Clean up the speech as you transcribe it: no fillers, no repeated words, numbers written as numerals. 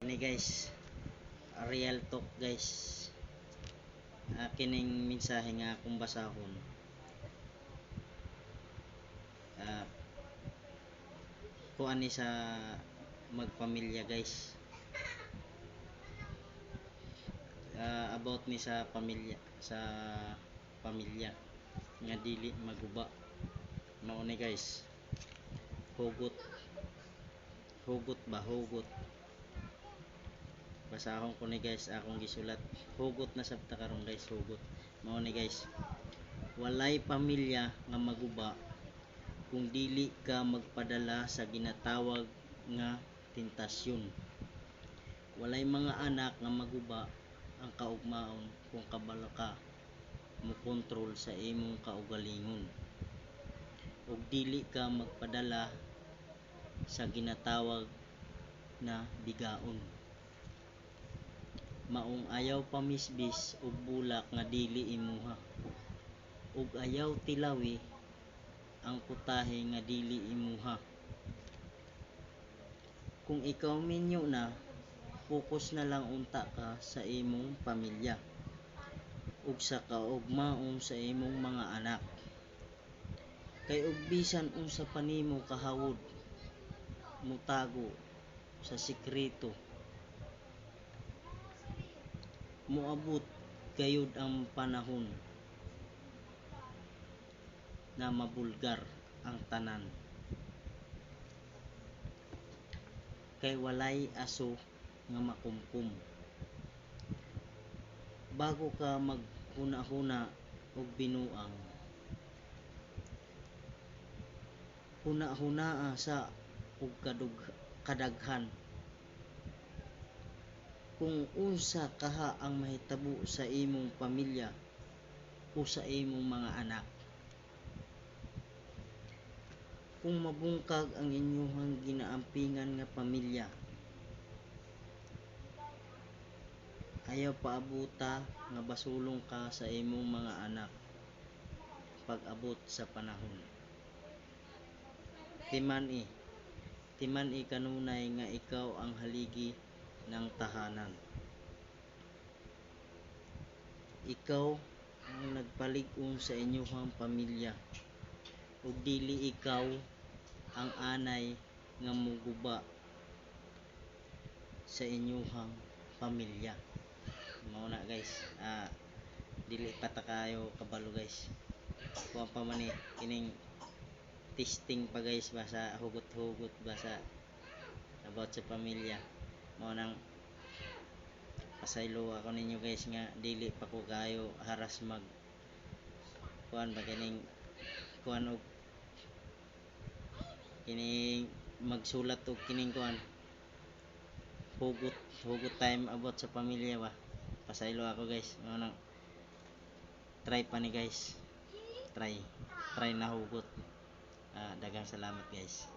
Ini guys, real talk guys. Kining mensahe nga akong basahon. Kuan ni sa magpamilya guys. About ni sa pamilya nga dili maguba. Mao ni guys. Hugot basahon ko ni guys, akong gisulat. Hugot na sabta karon guys, hugot. Mao ni guys, walay pamilya nga maguba kung dili ka magpadala sa ginatawag nga tentasyon. Walay mga anak nga maguba ang kaugmaon kung kabalo ka mo kontrol sa imong kaugalingon, ug dili ka magpadala sa ginatawag na bigaon. Maong ayaw pamisbis ug bulak nga dili imuha, ug ayaw tilawi ang putahe nga dili imuha. Kung ikaw minyo na, focus na lang unta ka sa imong pamilya ug sa kaugmaon sa imong mga anak. Kay ug bisan unsa pa nimo kahawod mutago sa sikreto, moabot gayud ang panahon na mabulgar ang tanan. Kay walay aso nga makumkum. Bago ka maghuna-huna og binuang, huna-hunaa sa og kadaghan kung unsa kaha ang mahitabo sa imong pamilya o sa imong mga anak. Kung mabungkag ang inyong ginaampingan nga pamilya, ayaw paabuta nga basulong ka sa imong mga anak pag-abot sa panahon. Timan-i kanunay nga ikaw ang haligi ng tahanan. Ikaw ang nagpalig-on sa inyong pamilya, ug dili ikaw ang anay nga moguba sa inyong pamilya. Mao na guys, dili pa ta kayo kabalo guys. Kuha pa man ni kining testing pa guys, basa hugot-hugot basa about sa pamilya. Mao nang pasaylo ako ninyo guys nga dili pa ko kayo haras mag kuan ba kining kuan og kining magsulat og kining kuan hugot time about sa pamilya ba. Pasaylo ako guys. Mao nang try pa ni guys. Try na hugot. Daghang salamat guys.